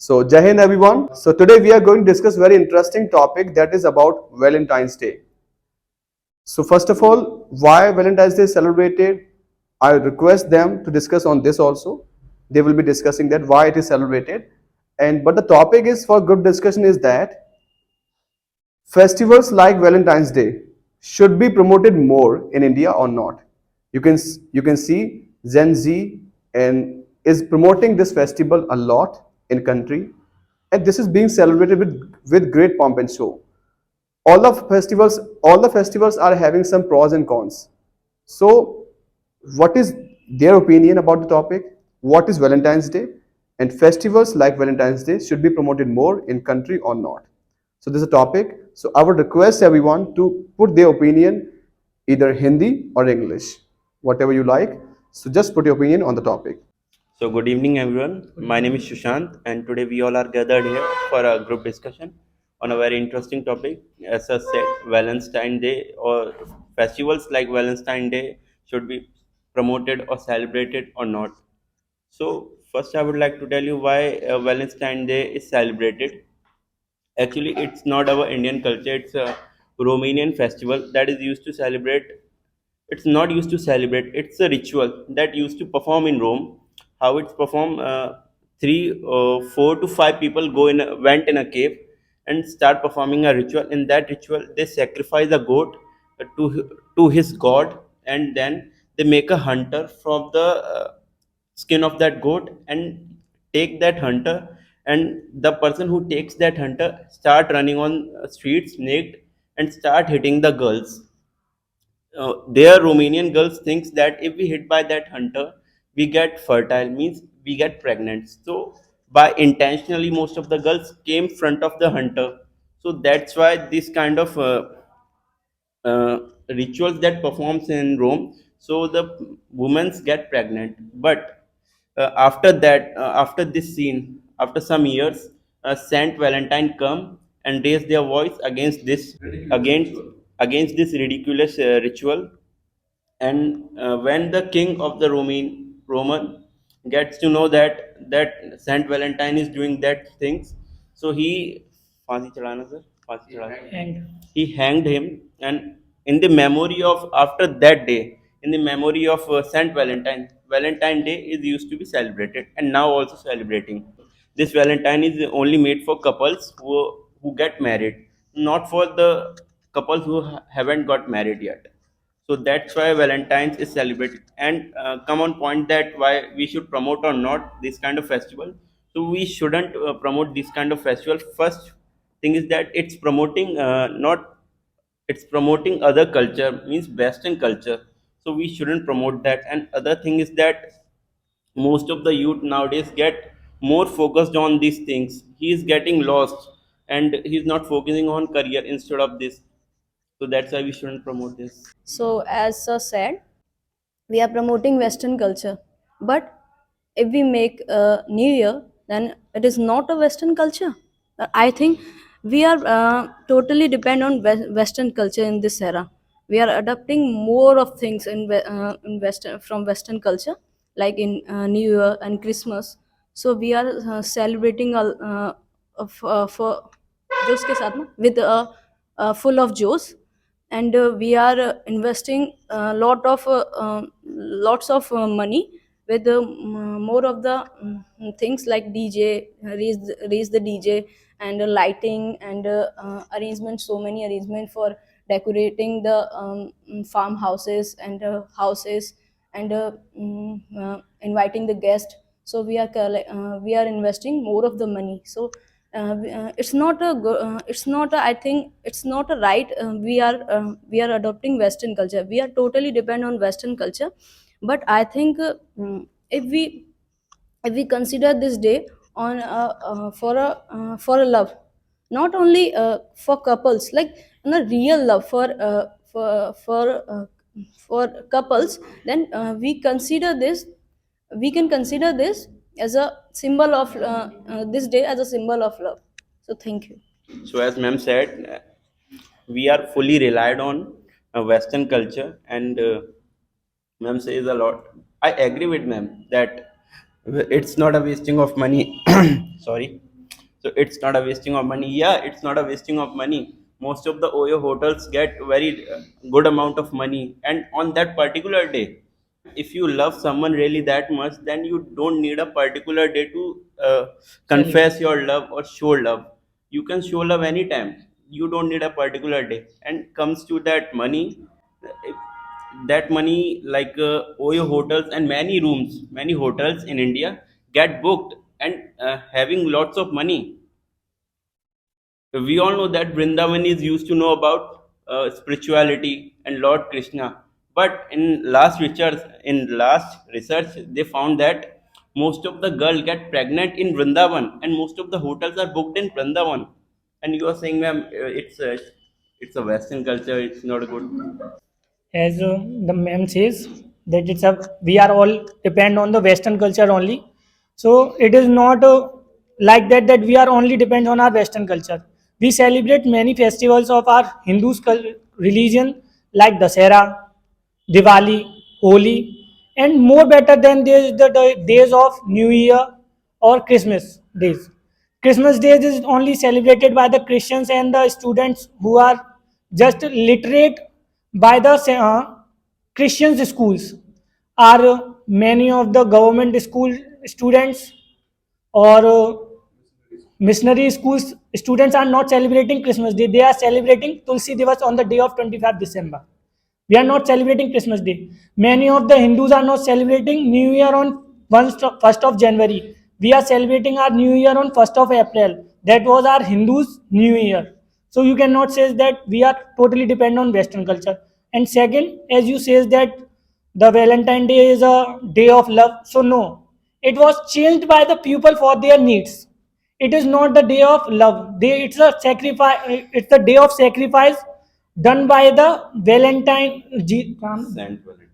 So, Jai Hind everyone. So, today we are going to discuss very interesting topic that is about Valentine's Day. So, first of all, why Valentine's Day is celebrated? I request them to discuss on this also. They will be discussing that why it is celebrated. And but the topic is for group discussion is that festivals like Valentine's Day should be promoted more in India or not. You can see Gen Z and is promoting this festival a lot in country, and this is being celebrated with great pomp and show. All the festivals are having some pros and cons. So, what is their opinion about the topic? What is Valentine's Day? And festivals like Valentine's Day should be promoted more in country or not? So this is a topic. So I would request everyone to put their opinion either Hindi or English, whatever you like. So just put your opinion on the topic. So, good evening, everyone. My name is Shushant, and today we all are gathered here for a group discussion on a very interesting topic. As I said, Valentine Day or festivals like Valentine Day should be promoted or celebrated or not. So, first, I would like to tell you why Valentine Day is celebrated. Actually, it's not our Indian culture, it's a Romanian festival that is used to celebrate. It's not used to celebrate, it's a ritual that used to perform in Rome. How it's performed, four to five people went in a cave and start performing a ritual. In that ritual, they sacrifice a goat to his god, and then they make a hunter from the skin of that goat and take that hunter, and the person who takes that hunter start running on streets naked and start hitting the girls. Their Romanian girls thinks that if we hit by that hunter, we get fertile, means we get pregnant. So by intentionally, most of the girls came front of the hunter. So that's why this kind of uh, rituals that performs in Rome. So the women get pregnant. But after that, after this scene, after some years, Saint Valentine come and raise their voice against against this ridiculous ritual. And when the king of the Roman gets to know that Saint Valentine is doing that things, so he फांसी चढ़ाना sir फांसी चढ़ाना he hanged him. And in the memory of after that day, in the memory of Saint Valentine Day is used to be celebrated and now also celebrating. This Valentine is only made for couples who get married, not for the couples who haven't got married yet. So that's why Valentine's is celebrated. And come on point that why we should promote or not this kind of festival. So we shouldn't promote this kind of festival. First thing is that it's promoting not it's promoting other culture, means Western culture. So we shouldn't promote that. And other thing is that most of the youth nowadays get more focused on these things. He is getting lost and he's not focusing on career instead of this. So that's why we shouldn't promote this. So, as Sir said, we are promoting Western culture. But if we make a New Year, then it is not a Western culture. I think we are totally depend on Western culture in this era. We are adopting more of things in Western from Western culture, like in New Year and Christmas. So we are celebrating for जोश के साथ ना with full of josh, and we are investing lots of money with more of the things like DJ, raise the DJ, and lighting, and arrangement, so many arrangement for decorating the farmhouses and houses, and inviting the guest. So we are investing more of the money. So it's not it's not I think it's not a right. We are adopting Western culture. We are totally depend on Western culture. But I think if we consider this day on for a love, not only for couples, like a real love for couples, then we can consider this as a symbol of this day as a symbol of love. So thank you. So as ma'am said, we are fully relied on Western culture, and ma'am says a lot. I agree with ma'am that it's not a wasting of money. Sorry. So it's not a wasting of money. Yeah, it's not a wasting of money. Most of the Oyo hotels get very good amount of money, and on that particular day, if you love someone really that much, then you don't need a particular day to confess your love or show love. You can show love anytime. You don't need a particular day. And comes to that money, if that money, like Oyo hotels and many rooms, many hotels in India get booked, and having lots of money. We all know that Vrindavan is used to know about spirituality and Lord Krishna. But in last research, they found that most of the girls get pregnant in Vrindavan, and most of the hotels are booked in Vrindavan. And you are saying, ma'am, it's a Western culture. It's not good. As the ma'am says that it's a we are all depend on the Western culture only. So it is not like that we are only depend on our Western culture. We celebrate many festivals of our religion like Dasera, Diwali, Holi, and more better than this the days of New Year or Christmas days. Christmas days is only celebrated by the Christians and the students who are just literate by the Christian schools. Are many of the government school students or missionary schools students are not celebrating Christmas Day. They are celebrating Tulsi Divas on the day of 25th December. We are not celebrating Christmas Day. Many of the Hindus are not celebrating New Year on 1st of January. We are celebrating our New Year on 1st of April. That was our Hindus' New Year. So you cannot say that we are totally dependent on Western culture. And second, as you says that the Valentine Day is a day of love. So no, it was changed by the people for their needs. It is not the day of love. It's a sacrifice. It's the day of sacrifice done by the Saint Valentine.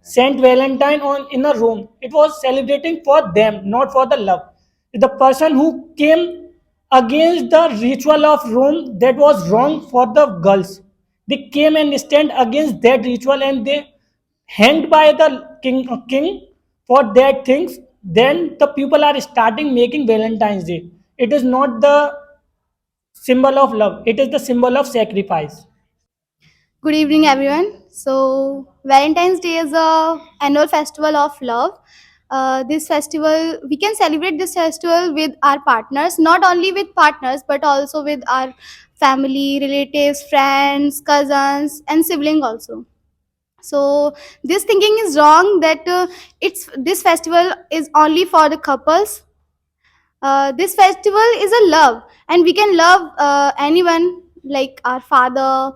Saint Valentine on in a Rome. It was celebrating for them, not for the love. The person who came against the ritual of Rome that was wrong for the girls. They came and stand against that ritual and they hanged by the king for that things. Then the people are starting making Valentine's Day. It is not the symbol of love. It is the symbol of sacrifice. Good evening, everyone. So, Valentine's Day is a annual festival of love. This festival, we can celebrate this festival with our partners, not only with partners, but also with our family, relatives, friends, cousins, and sibling also. So, this thinking is wrong that it's this festival is only for the couples. This festival is a love, and we can love anyone like our father,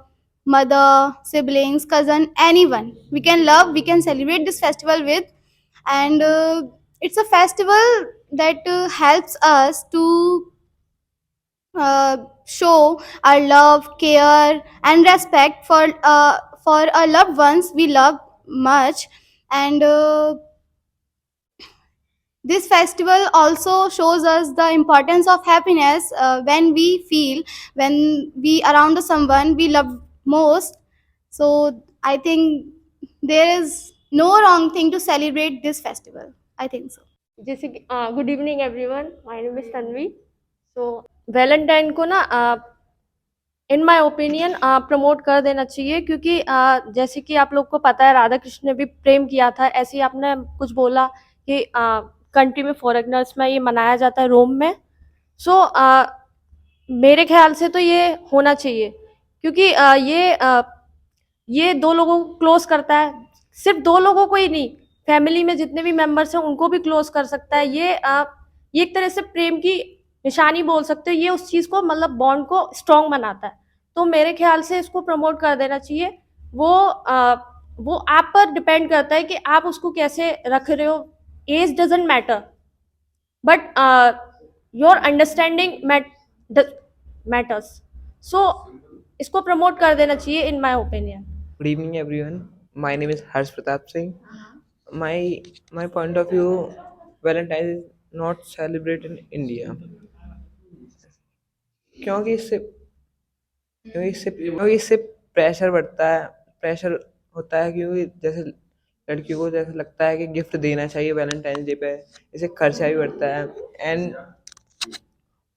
mother, siblings, cousin, anyone. We can love, we can celebrate this festival with, and it's a festival that helps us to show our love, care, and respect for our loved ones we love much, and this festival also shows us the importance of happiness when we feel when we around someone we love most. So I think there is no wrong thing to celebrate this festival. I think so. जैसे कि good evening everyone, my name is Tanvi. So Valentine को ना इन my opinion promote कर देना चाहिए, क्योंकि जैसे कि आप लोग को पता है राधा कृष्ण ने भी प्रेम किया था. ऐसे ही आपने कुछ बोला कि कंट्री में फॉरेनर्स में ये मनाया जाता है रोम में. सो मेरे ख्याल से तो ये होना चाहिए, क्योंकि ये दो लोगों को क्लोज करता है. सिर्फ दो लोगों को ही नहीं, फैमिली में जितने भी मेंबर्स हैं उनको भी क्लोज कर सकता है. ये एक तरह से प्रेम की निशानी बोल सकते हो. ये उस चीज़ को मतलब बॉन्ड को स्ट्रॉन्ग बनाता है. तो मेरे ख्याल से इसको प्रमोट कर देना चाहिए. वो आप पर डिपेंड करता है कि आप उसको कैसे रख रहे हो. Age doesn't matter, but your understanding matters. So इसको प्रमोट कर देना चाहिए in my opinion. Good evening, everyone. My name is Harsh Pratap Singh. My point of view, Valentine is not celebrated in India. क्योंकि इससे pressure बढ़ता है. Pressure होता है क्योंकि जैसे लड़कियों को जैसे लगता है कि गिफ्ट देना चाहिए वैलेंटाइन डे पे. इससे खर्चा भी बढ़ता है.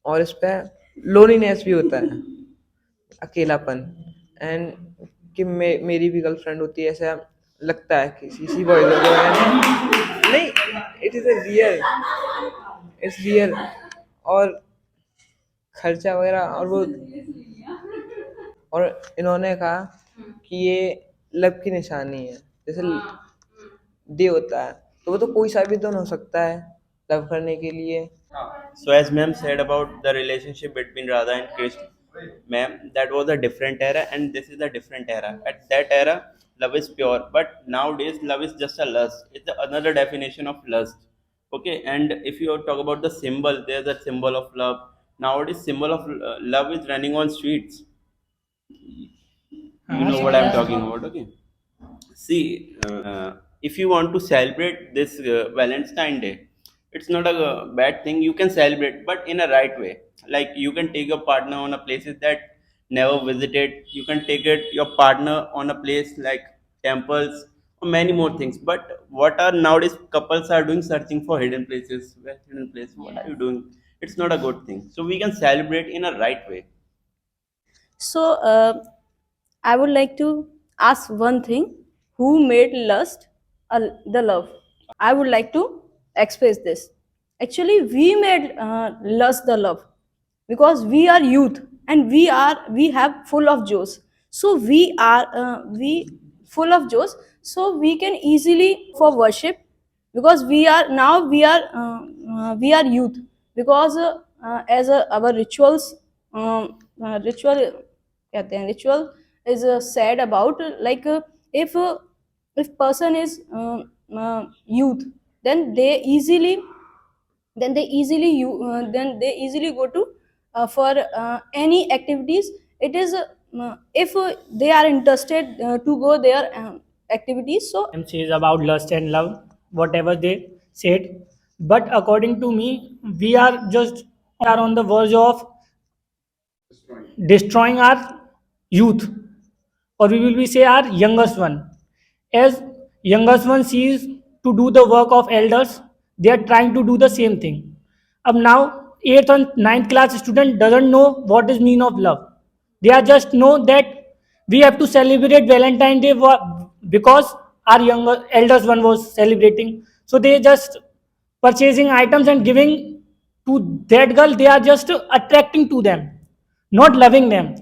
और इस पे लोनलीनेस भी होता है, अकेलापन। एंड कि मेरी भी गर्लफ्रेंड होती है, ऐसा लगता है कि किसी बॉय को नहीं, it is a real, it's real. और खर्चा वगैरह, और इन्होंने कहा कि ये लव की निशानी है, जैसे डे होता है, तो वो तो कोई सा भी तो हो सकता है लव करने के लिए। So as ma'am said about the relationship between Radha and Krishna, ma'am, that was a different era and this is a different era. At that era, love is pure, but nowadays love is just a lust. It's another definition of lust. Okay, and if you talk about the symbol, there's a symbol of love. Nowadays, symbol of love is running on streets. You know what I'm talking about, okay? See, if you want to celebrate this Valentine Day, it's not a bad thing. You can celebrate, but in a right way. Like you can take your partner on a places that never visited. You can take it your partner on a place like temples or many more things. But what are nowadays couples are doing, searching for hidden places? Where hidden place? What are you doing? It's not a good thing. So we can celebrate in a right way. So, I would like to ask one thing: who made lust the love? I would like to express this. Actually, we made lust the love because we are youth and we have full of joes. So we full of joes. So we can easily for worship because we are youth because as our rituals ritual कहते हैं ritual is said about if if person is youth then they easily then they easily go to for any activities. It is if they are interested to go their activities. So Says about lust and love, whatever they said. But according to me, we are just are on the verge of destroying our youth, or we will be say our youngest one. As youngest one sees to do the work of elders, they are trying to do the same thing. अब now 8th and 9th class student doesn't know what is mean of love. They are just know that we have to celebrate Valentine Day because our younger elders one was celebrating. So they just purchasing items and giving to that girl. They are just attracting to them, not loving them.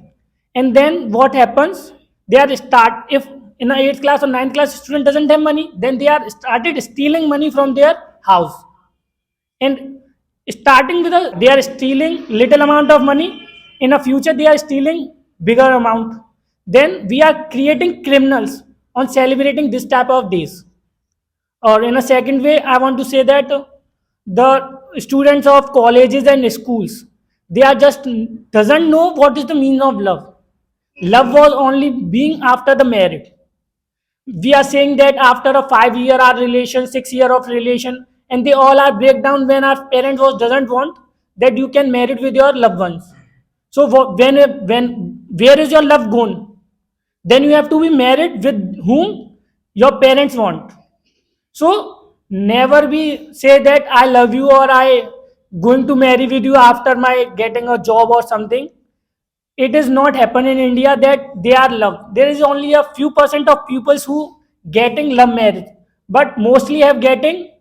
And then what happens? They are start if in a 8th class or 9th class student doesn't have money, then they are started stealing money from their house. And starting with a they are stealing little amount of money. In a future they are stealing bigger amount. Then we are creating criminals on celebrating this type of days. Or in a second way, I want to say that the students of colleges and schools, they are just doesn't know what is the meaning of love. Love was only being after the marriage. We are saying that after a 5 year our relation, 6 year of relation, and they all are break down when our parents was doesn't want that you can marry with your loved ones. So when where is your love gone? Then you have to be married with whom your parents want. So never be say that I love you or I going to marry with you after my getting a job or something. It is not happen in India that they are loved. There is only a few percent of pupils who getting love marriage, but mostly have getting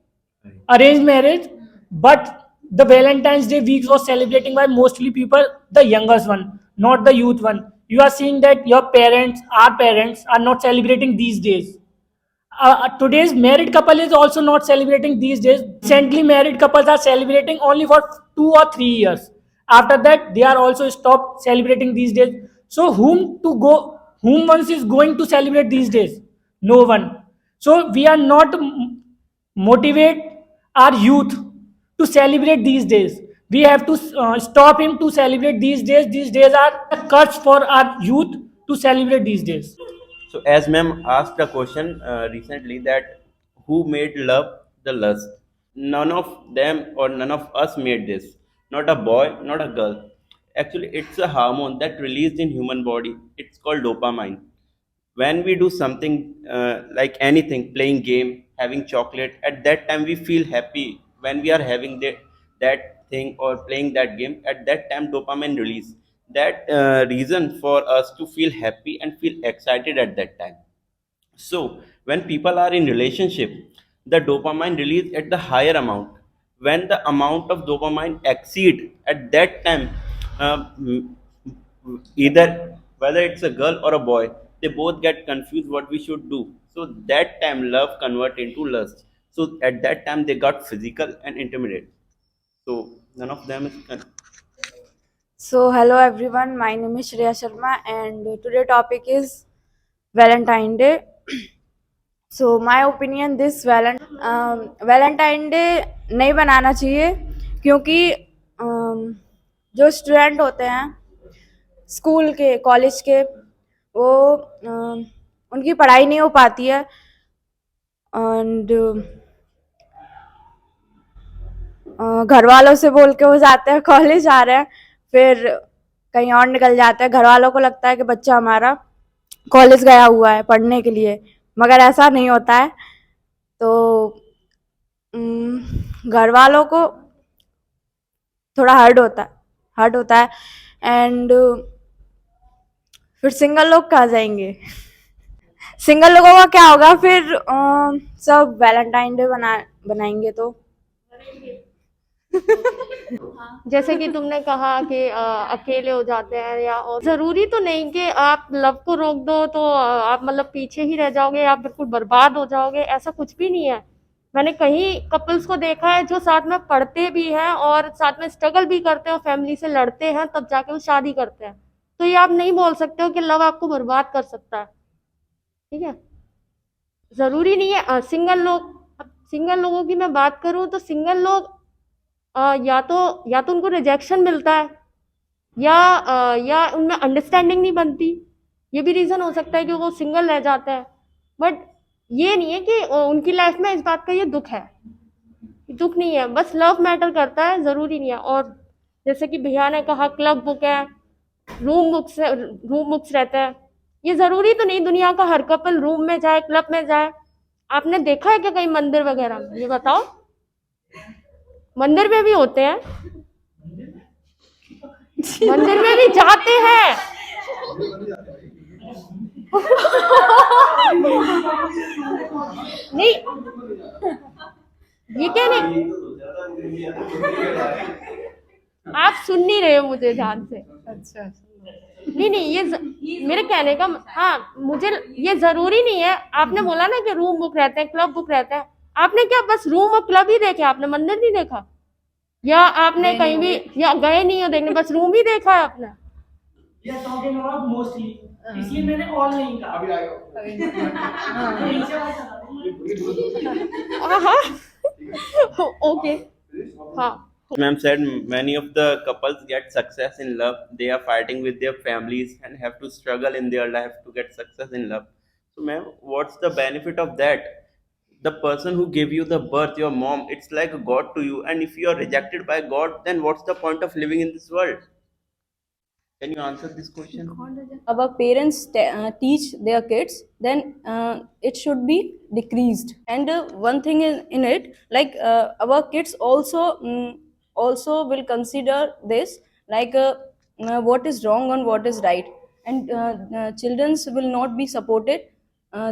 arranged marriage. But the Valentine's Day week was celebrating by mostly people, the youngest one, not the youth one. You are seeing that your parents, our parents, are not celebrating these days. Today's married couple is also not celebrating these days. Recently married couples are celebrating only for 2 or 3 years. After that, they are also stopped celebrating these days. So whom once is going to celebrate these days? No one. So we are not motivate our youth to celebrate these days. We have to stop him to celebrate these days. These days are a curse for our youth to celebrate these days. So, as ma'am asked a question recently that who made love the lust? None of them or none of us made this. Not a boy, not a girl. Actually, it's a hormone that released in human body. It's called dopamine. When we do something like anything, playing game, having chocolate, at that time we feel happy when we are having that thing or playing that game, at that time dopamine release. That reason for us to feel happy and feel excited at that time. So when people are in relationship, the dopamine release at the higher amount. When the amount of dopamine exceed at that time, um, either whether it's a girl or a boy, they both get confused what we should do. So that time love convert into lust. So at that time they got physical and intimate. So none of them is So hello everyone, my name is Shreya Sharma and today topic is Valentine Day. So my opinion this Valentine Day नहीं बनाना चाहिए क्योंकि जो student होते हैं school के college के वो उनकी पढ़ाई नहीं हो पाती है एंड घर वालों से बोल के वो जाते हैं कॉलेज आ रहे हैं फिर कहीं और निकल जाते हैं घर वालों को लगता है कि बच्चा हमारा कॉलेज गया हुआ है पढ़ने के लिए मगर ऐसा नहीं होता है तो घर वालों को थोड़ा हर्ट होता है एंड फिर सिंगल लोग कहाँ जाएंगे सिंगल लोगों का क्या होगा फिर सब वैलेंटाइन डे बनाएंगे तो जैसे कि तुमने कहा कि अकेले हो जाते हैं या और जरूरी तो नहीं कि आप लव को रोक दो तो आप मतलब पीछे ही रह जाओगे आप बिल्कुल बर्बाद हो जाओगे ऐसा कुछ भी नहीं है मैंने कई कपल्स को देखा है जो साथ में पढ़ते भी हैं और साथ में स्ट्रगल भी करते हैं और फैमिली से लड़ते हैं तब जाके वो शादी करते हैं तो ये आप नहीं बोल सकते हो कि लव आपको बर्बाद कर सकता है ठीक है जरूरी नहीं है सिंगल लोगों की मैं बात करूं तो सिंगल लोग या तो उनको रिजेक्शन मिलता है या उनमें अंडरस्टैंडिंग नहीं बनती ये भी रीज़न हो सकता है कि वो सिंगल रह जाते हैं बट ये नहीं है कि उनकी लाइफ में इस बात का ये दुख है दुख नहीं है बस लव मैटर करता है ज़रूरी नहीं है और जैसे कि भैया ने कहा क्लब बुक है रूम बुक्स रहते हैं ये ज़रूरी तो नहीं दुनिया का हर कपल रूम में जाए क्लब में जाए आपने देखा है क्या कहीं मंदिर वगैरह में ये बताओ मंदिर में भी होते हैं मंदिर में भी जाते हैं नहीं ये क्या नहीं आप सुन नहीं रहे हो मुझे ध्यान से अच्छा नहीं मेरे कहने का हाँ मुझे ये जरूरी नहीं है आपने बोला ना कि रूम बुक रहते हैं क्लब बुक रहते हैं आपने क्या बस रूम और क्लब ही देखे आपने मंदिर नहीं देखा या आपने कहीं भी या गए नहीं हो देखने बस रूम ही देखा है आपने टॉकिंग अबाउट मोस्टली इसलिए मैंने ऑल नहीं कहा ओके हाँ Ma'am said many of the couples get success in love. They are fighting with their families and have to struggle in their life to get success in love. So, ma'am, what's the benefit of that? The person who gave you the birth, your mom, it's like a God to you. And if you are rejected by God, then what's the point of living in this world? Can you answer this question? Our parents teach their kids, then it should be decreased. And one thing in it, like our kids also will consider this, like what is wrong and what is right, and children will not be supported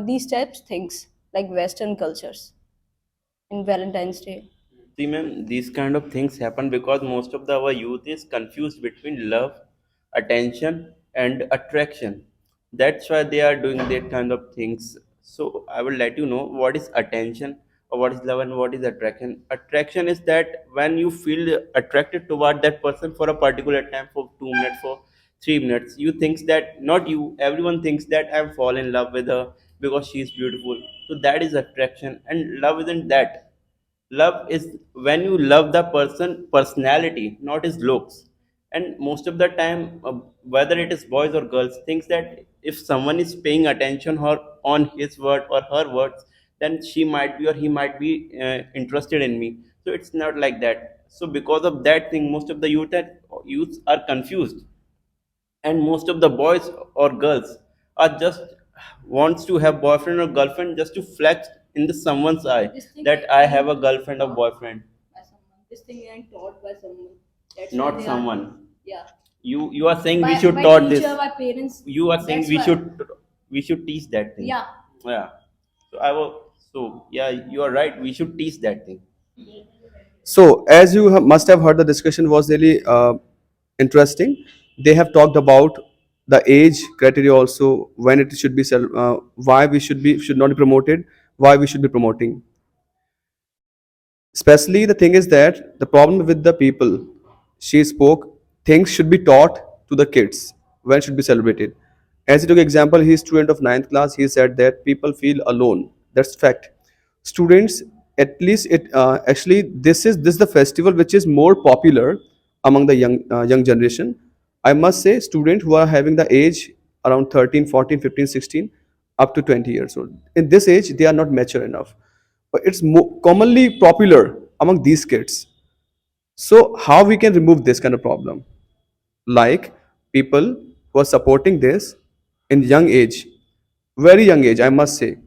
these types things like Western cultures in Valentine's Day. See, ma'am, these kind of things happen because most of our youth is confused between love, attention, and attraction. That's why they are doing that kind of things. So I will let you know what is attention or what is love and what is attraction. Attraction is that when you feel attracted toward that person for a particular time, for 2 minutes, for 3 minutes, you think that not you, everyone thinks that I'm fall in love with her because she is beautiful. So that is attraction, and love isn't that. Love is when you love the person personality, not his looks. And most of the time, whether it is boys or girls, thinks that if someone is paying attention or on his word or her words, then she might be or he might be interested in me. So it's not like that. So because of that thing, most of the youths are confused, and most of the boys or girls are just wants to have boyfriend or girlfriend just to flex in the someone's eye that I have a girlfriend or boyfriend. this thing and taught by someone. That's why Not they are, someone. yeah, You are saying we should by taught this. teacher, by parents. You are saying That's why. we should teach that thing. Yeah. Yeah. So I will. So yeah, you are right. We should teach that thing. So, as you must have heard, the discussion was really interesting. They have talked about the age criteria also, when it should be, why we should not be promoted, why we should be promoting. Especially the thing is that the problem with the people she spoke, things should be taught to the kids when it should be celebrated. As he took example, he's student of ninth class. He said that people feel alone. That's fact. Students, at least it actually this is the festival which is more popular among the young generation. I must say, students who are having the age around 13, 14, 15, 16, up to 20 years old. In this age, they are not mature enough, but it's commonly popular among these kids. So how we can remove this kind of problem? Like, people who are supporting this in young age, very young age, I must say.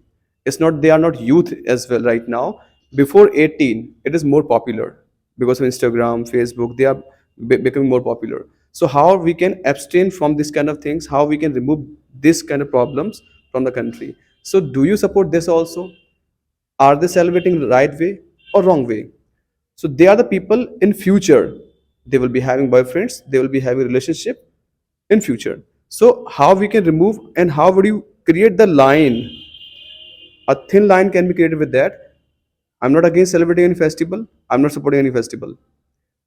It's not, they are not youth as well right now. Before 18, it is more popular because of Instagram, Facebook. They are becoming more popular. So how we can abstain from this kind of things? How we can remove this kind of problems from the country? So do you support this also? Are they celebrating the right way or wrong way? So they are the people in future. They will be having boyfriends. They will be having relationship in future. So how we can remove, and how would you create the line? A thin line can be created with that. I'm not against celebrating any festival. I'm not supporting any festival.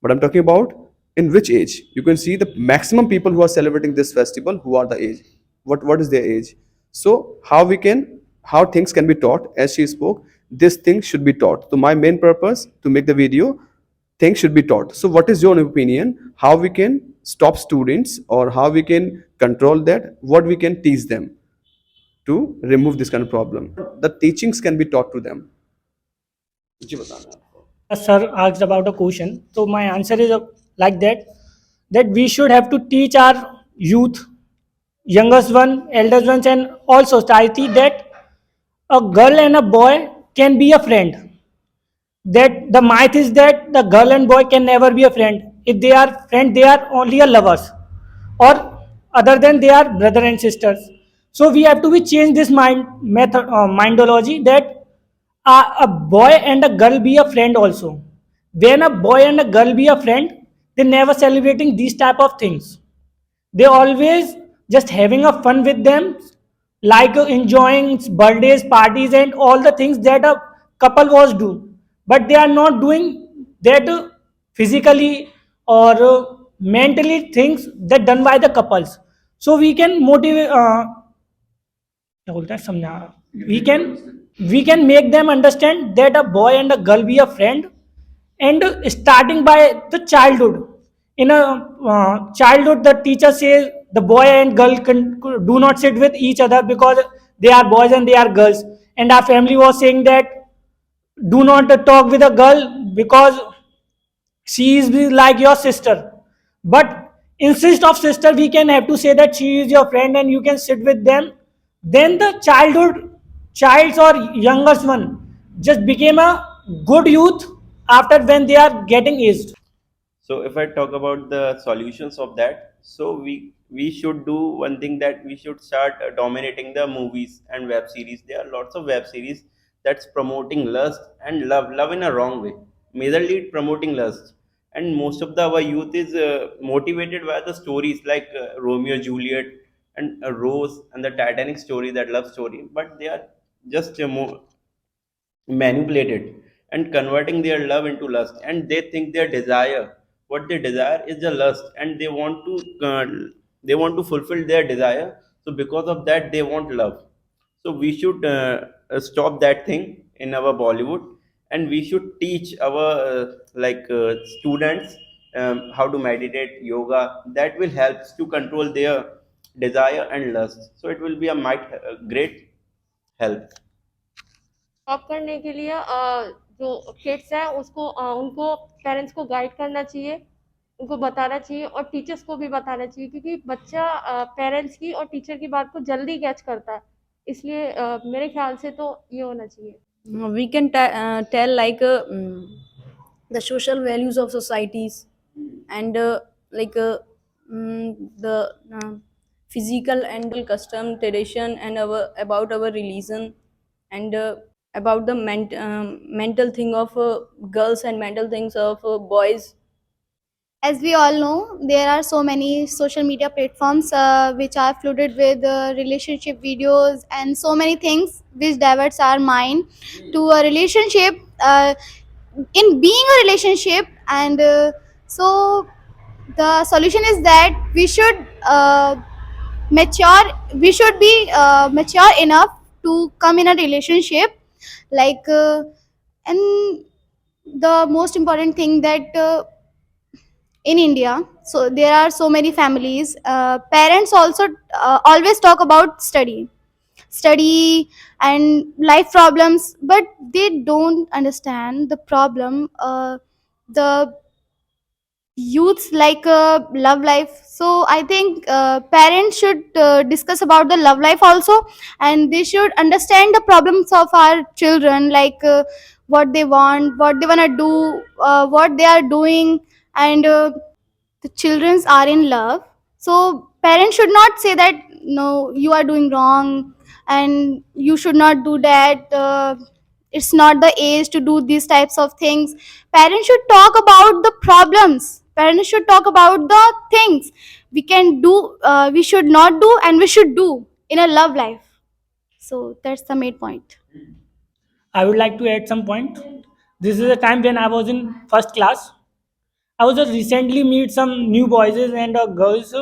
But I'm talking about in which age. You can see the maximum people who are celebrating this festival, who are the age. What is their age? So how things can be taught, as she spoke, this thing should be taught. So my main purpose to make the video, things should be taught. So what is your opinion? How we can stop students, or how we can control that? What we can teach them to remove this kind of problem? The teachings can be taught to them. जी बताना है आपको. Sir asked about a question, so my answer is like that we should have to teach our youth, youngest one, eldest ones, and all society that a girl and a boy can be a friend. That the myth is that the girl and boy can never be a friend. If they are friend, they are only a lovers, or other than they are brother and sisters. So we have to be change this mindology that a boy and a girl be a friend also. When a boy and a girl be a friend, they never celebrating these type of things. They always just having a fun with them, like enjoying birthdays, parties, and all the things that a couple was do, but they are not doing that physically or mentally things that done by the couples. So we can motivate, क्या बोलते हैं समझा, we can we can make them understand that a boy and a girl be a friend, and starting by the childhood. In a childhood, the teacher says the boy and girl do not sit with each other because they are boys and they are girls, and our family was saying that do not talk with a girl because she is like your sister. But insist of sister, we can have to say that she is your friend and you can sit with them. Then the childs or youngest one just became a good youth after when they are getting aged. So if I talk about the solutions of that, so we should do one thing, that we should start dominating the movies and web series. There are lots of web series that's promoting lust and love in a wrong way, majorly promoting lust. And most of our youth is motivated by the stories like Romeo Juliet and Rose and the Titanic story, that love story, but they are just manipulated and converting their love into lust, and they think their desire, what they desire is the lust, and they want to fulfill their desire. So because of that they want love. So we should stop that thing in our Bollywood, and we should teach our students how to meditate, yoga, that will help to control their desire and lust. So it will be a might great help. Job करने के लिए जो kids हैं उसको उनको parents को guide करना चाहिए, उनको बताना चाहिए और टीचर्स को भी बताना चाहिए, क्योंकि बच्चा पेरेंट्स की और टीचर की बात को जल्दी कैच करता है। इसलिए मेरे ख्याल से तो ये होना चाहिए। We can tell like the social values of societies, and like the physical and custom tradition, and our about our religion, and about the mental thing of girls and mental things of boys. As we all know, there are so many social media platforms which are flooded with relationship videos and so many things which diverts our mind to a relationship, in being a relationship. And so the solution is that mature we should be mature enough to come in a relationship, like and the most important thing that in India, so there are so many families, parents also always talk about study and life problems, but they don't understand the problem, the youths, like love life. So I think parents should discuss about the love life also, and they should understand the problems of our children, like what they want, what they want to do, what they are doing. And the children are in love, so parents should not say that no, you are doing wrong and you should not do that, it's not the age to do these types of things. Parents should talk about the problems, parents should talk about the things we can do, we should not do, and we should do in a love life. So that's the main point. I would like to add some point. This is a time when I was in first class. I was just recently meet some new boys and girls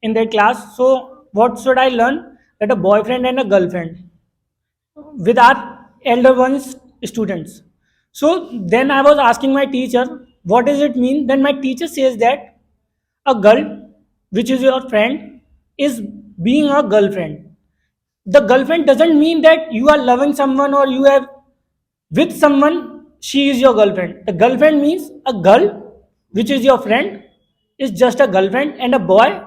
in their class. So what should I learn? That a boyfriend and a girlfriend with our elder ones students. So then I was asking my teacher, what does it mean? Then my teacher says that a girl, which is your friend, is being a girlfriend. The girlfriend doesn't mean that you are loving someone or you have with someone, she is your girlfriend. The girlfriend means a girl, which is your friend, is just a girlfriend, and a boy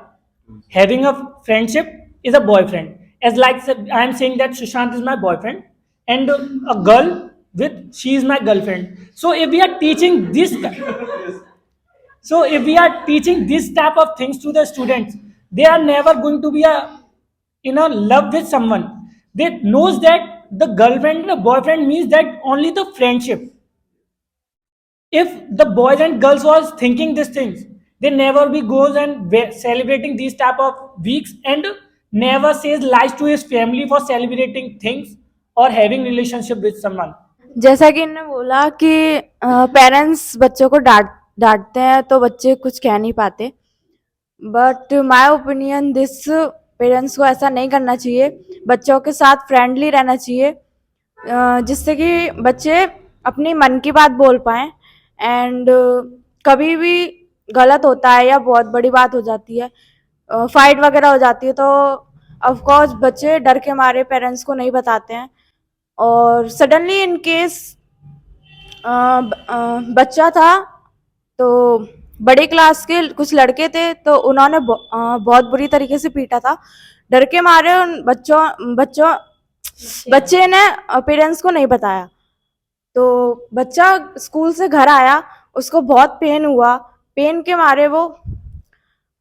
having a friendship is a boyfriend. As like I am saying that Sushant is my boyfriend, and a girl with she is my girlfriend. So if we are teaching this, so if we are teaching this type of things to the students, they are never going to be love with someone. They knows that the girlfriend and the boyfriend means that only the friendship. If the boys and girls was thinking these things, they never be goes and celebrating these type of weeks, and never says lies to his family for celebrating things or having relationship with someone. जैसा कि इन्होंने बोला कि parents बच्चों को डांटते हैं तो बच्चे कुछ कह नहीं पाते, but my opinion this, parents को ऐसा नहीं करना चाहिए, बच्चों के साथ फ्रेंडली रहना चाहिए, जिससे कि बच्चे अपनी मन की बात बोल पाएँ। एंड कभी भी गलत होता है या बहुत बड़ी बात हो जाती है, फाइट वगैरह हो जाती है, तो ऑफ कोर्स बच्चे डर के मारे पेरेंट्स को नहीं बताते हैं। और सडनली इन केस बच्चा था, तो बड़ी क्लास के कुछ लड़के थे, तो उन्होंने बहुत बुरी तरीके से पीटा था। डर के मारे उन बच्चे ने पेरेंट्स को नहीं बताया, तो बच्चा स्कूल से घर आया, उसको बहुत पेन हुआ, पेन के मारे वो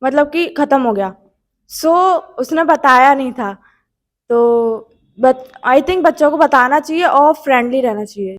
मतलब कि खत्म हो गया। सो उसने बताया नहीं था। तो आई थिंक बच्चों को बताना चाहिए और फ्रेंडली रहना चाहिए।